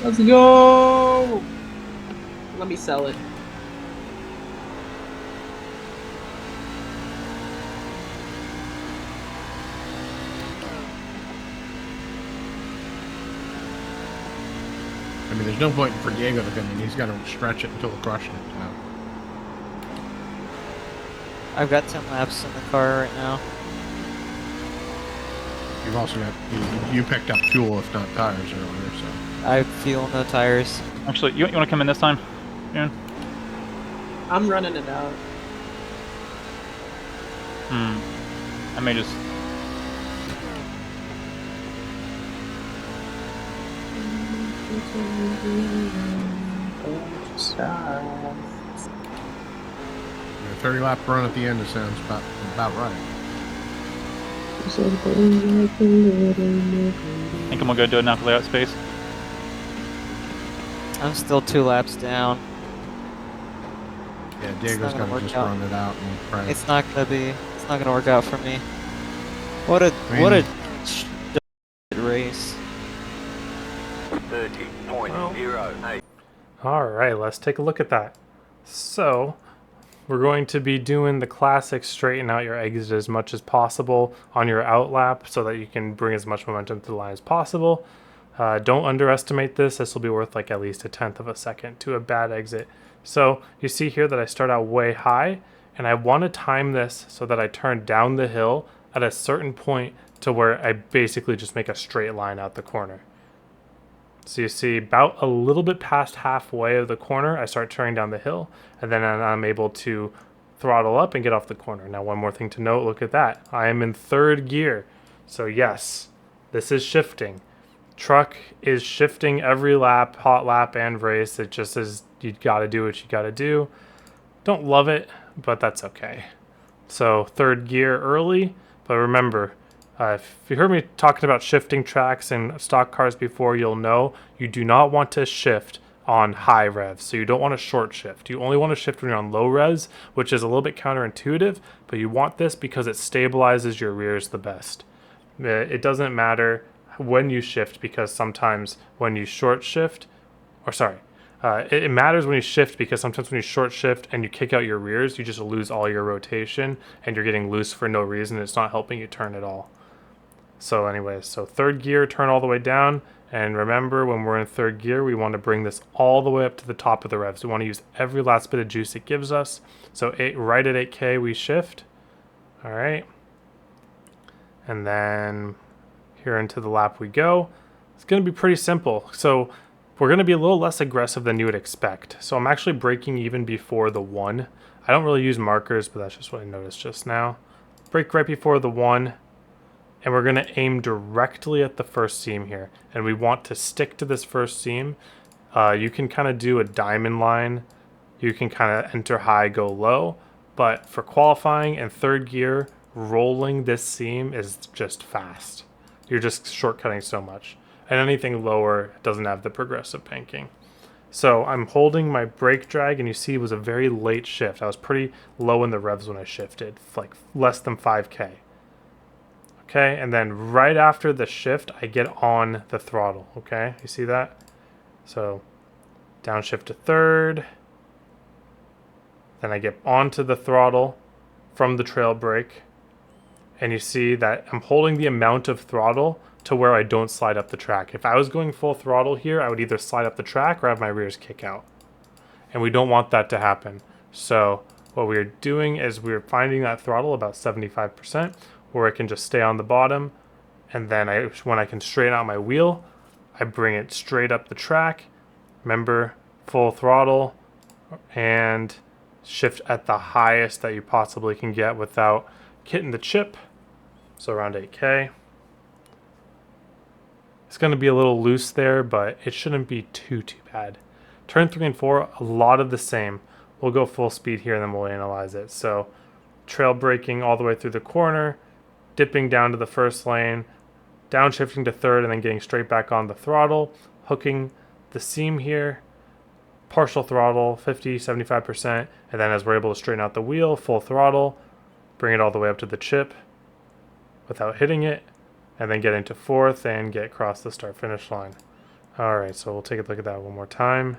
Let's go! Let me sell it. I mean, there's no point for Diego to come in. He's got to stretch it until the crushing it. So. I've got 10 laps in the car right now. You've also got you picked up fuel, if not tires, earlier. So I have fuel, no tires. Actually, you want to come in this time, June? I'm running it out. I may just. a 30 lap run at the end. It sounds about right. I think I'm gonna go do it now for layout space. I'm still 2 laps down. Yeah, Diego's got to just run it out and pray. It's not gonna work out for me. What a race. 30.08. Alright, let's take a look at that. So, we're going to be doing the classic straighten out your exit as much as possible on your outlap so that you can bring as much momentum to the line as possible. Don't underestimate this. This will be worth like at least 1/10 of a second to a bad exit. So you see here that I start out way high, and I want to time this so that I turn down the hill at a certain point to where I basically just make a straight line out the corner. So you see about a little bit past halfway of the corner, I start turning down the hill, and then I'm able to throttle up and get off the corner. Now, one more thing to note, look at that. I am in 3rd gear. So yes, this is shifting. Truck is shifting every lap, hot lap and race. It just is, you gotta do what you gotta do. Don't love it, but that's okay. So 3rd gear early, but remember, if you heard me talking about shifting tracks in stock cars before, you'll know you do not want to shift on high revs. So you don't want to short shift. You only want to shift when you're on low revs, which is a little bit counterintuitive, but you want this because it stabilizes your rears the best. It doesn't matter when you shift, because sometimes when you short shift, or sorry, it matters when you shift, because sometimes when you short shift and you kick out your rears, you just lose all your rotation and you're getting loose for no reason. It's not helping you turn at all. So anyways, so 3rd gear, turn all the way down. And remember, when we're in 3rd gear, we want to bring this all the way up to the top of the revs. We want to use every last bit of juice it gives us. So right at 8K, we shift. All right. And then here into the lap we go. It's going to be pretty simple. So we're going to be a little less aggressive than you would expect. So I'm actually braking even before the 1. I don't really use markers, but that's just what I noticed just now. Brake right before the 1. And we're going to aim directly at the first seam here. And we want to stick to this first seam. You can kind of do a diamond line. You can kind of enter high, go low. But for qualifying and 3rd gear, rolling this seam is just fast. You're just shortcutting so much. And anything lower doesn't have the progressive banking. So I'm holding my brake drag, and you see it was a very late shift. I was pretty low in the revs when I shifted, like less than 5K. Okay, and then right after the shift, I get on the throttle, okay? You see that? So downshift to 3rd. Then I get onto the throttle from the trail brake. And you see that I'm holding the amount of throttle to where I don't slide up the track. If I was going full throttle here, I would either slide up the track or have my rears kick out. And we don't want that to happen. So what we're doing is we're finding that throttle about 75%, where I can just stay on the bottom. And then when I can straighten out my wheel, I bring it straight up the track. Remember, full throttle and shift at the highest that you possibly can get without hitting the chip. So around 8K. It's going to be a little loose there, but it shouldn't be too bad. Turn 3 and 4, a lot of the same. We'll go full speed here and then we'll analyze it. So trail braking all the way through the corner, dipping down to the first lane, downshifting to 3rd, and then getting straight back on the throttle, hooking the seam here, partial throttle, 50, 75%, and then as we're able to straighten out the wheel, full throttle, bring it all the way up to the chip without hitting it, and then get into 4th and get across the start-finish line. Alright, so we'll take a look at that one more time.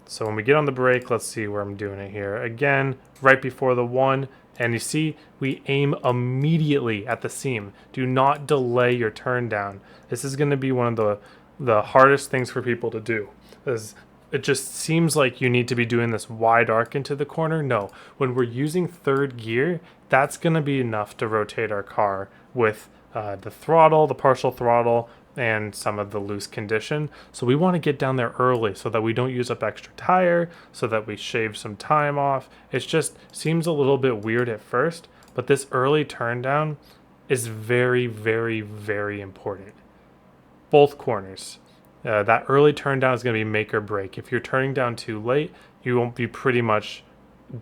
So when we get on the brake, let's see where I'm doing it here. Again, right before the 1, and you see we aim immediately at the seam. Do not delay your turn down. This is going to be one of the hardest things for people to do. It just seems like you need to be doing this wide arc into the corner. No, when we're using third gear, that's going to be enough to rotate our car with the throttle, the partial throttle, and some of the loose condition. So we want to get down there early so that we don't use up extra tire, so that we shave some time off. It just seems a little bit weird at first, but this early turn down is very, very, very important. Both corners. That early turn down is going to be make or break. If you're turning down too late, you won't be pretty much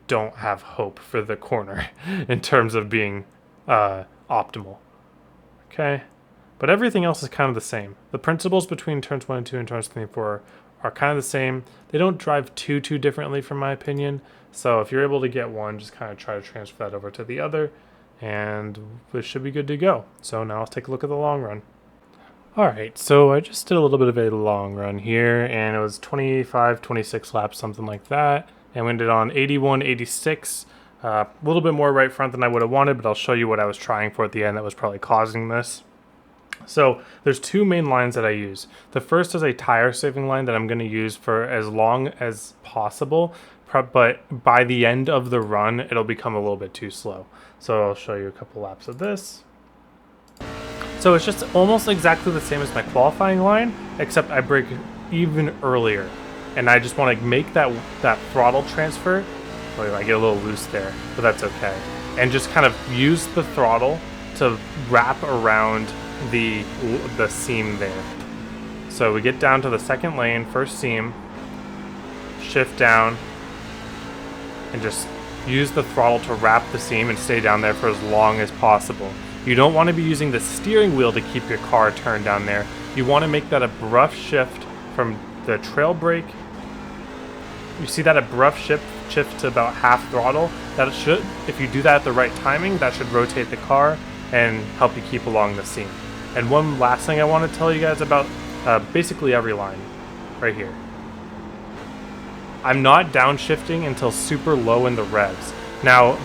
don't have hope for the corner in terms of being optimal. Okay. But everything else is kind of the same. The principles between turns 1 and 2 and turns 3 and 4 are kind of the same. They don't drive too differently from my opinion. So if you're able to get one, just kind of try to transfer that over to the other, and it should be good to go. So now let's take a look at the long run. Alright, so I just did a little bit of a long run here, and it was 25, 26 laps, something like that. And we ended on 81, 86. A little bit more right front than I would have wanted, but I'll show you what I was trying for at the end that was probably causing this. So there's two main lines that I use. The first is a tire saving line that I'm going to use for as long as possible, but by the end of the run, it'll become a little bit too slow. So I'll show you a couple laps of this. So it's just almost exactly the same as my qualifying line, except I brake even earlier. And I just want to make that throttle transfer. Oh, I get a little loose there, but that's okay. And just kind of use the throttle to wrap around the seam there. So we get down to the second lane, first seam, shift down, and just use the throttle to wrap the seam and stay down there for as long as possible. You don't want to be using the steering wheel to keep your car turned down there. You want to make that abrupt shift from the trail brake. You see that abrupt shift to about half throttle? That should, if you do that at the right timing, that should rotate the car and help you keep along the seam. And one last thing I want to tell you guys about basically every line right here. I'm not downshifting until super low in the revs. Now,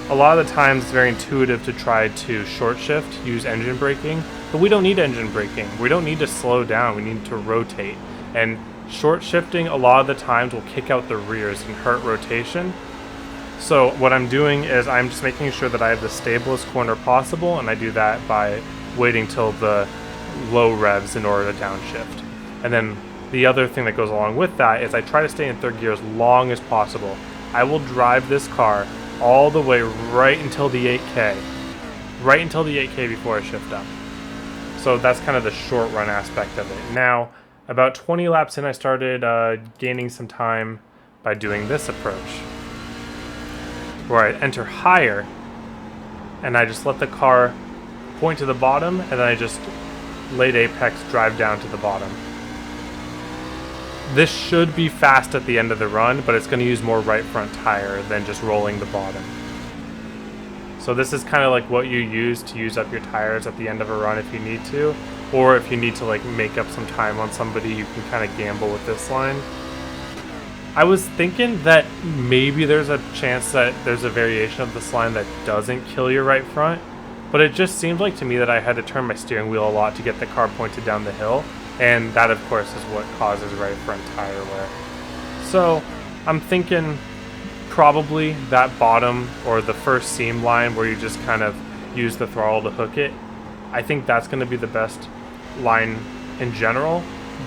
a lot of the times it's very intuitive to try to short shift, use engine braking, but we don't need engine braking. We don't need to slow down, we need to rotate. And short shifting a lot of the times will kick out the rears and hurt rotation. So what I'm doing is I'm just making sure that I have the stablest corner possible, and I do that by waiting till the low revs in order to downshift. And then the other thing that goes along with that is I try to stay in third gear as long as possible. I will drive this car all the way right until the 8K. Right until the 8K before I shift up. So that's kind of the short run aspect of it. Now, about 20 laps in, I started gaining some time by doing this approach, where I enter higher, and I just let the car point to the bottom, and then I just late apex drive down to the bottom. This should be fast at the end of the run, but it's going to use more right front tire than just rolling the bottom. So this is kind of like what you use to use up your tires at the end of a run if you need to, or if you need to like make up some time on somebody, you can kind of gamble with this line. I was thinking that maybe there's a chance that there's a variation of this line that doesn't kill your right front, but it just seemed like to me that I had to turn my steering wheel a lot to get the car pointed down the hill, and that of course is what causes right front tire wear. So I'm thinking probably that bottom or the first seam line where you just kind of use the throttle to hook it, I think that's going to be the best line in general.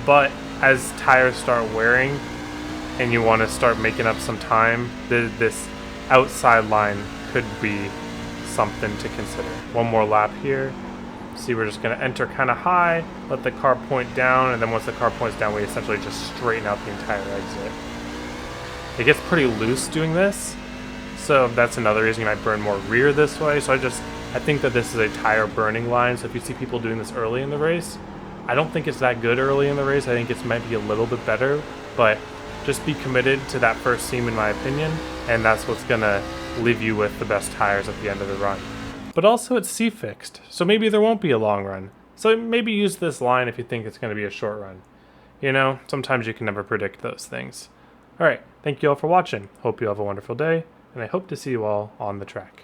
But as tires start wearing and you want to start making up some time, this outside line could be something to consider. One more lap here. See, we're just going to enter kind of high, let the car point down, and then once the car points down, we essentially just straighten out the entire exit. It gets pretty loose doing this, so that's another reason you might burn more rear this way. So I think that this is a tire burning line, so if you see people doing this early in the race, I don't think it's that good early in the race. I think it might be a little bit better, but just be committed to that first seam in my opinion, and that's what's going to leave you with the best tires at the end of the run. But also it's C-fixed, so maybe there won't be a long run. So maybe use this line if you think it's going to be a short run. You know, sometimes you can never predict those things. All right, thank you all for watching. Hope you have a wonderful day, and I hope to see you all on the track.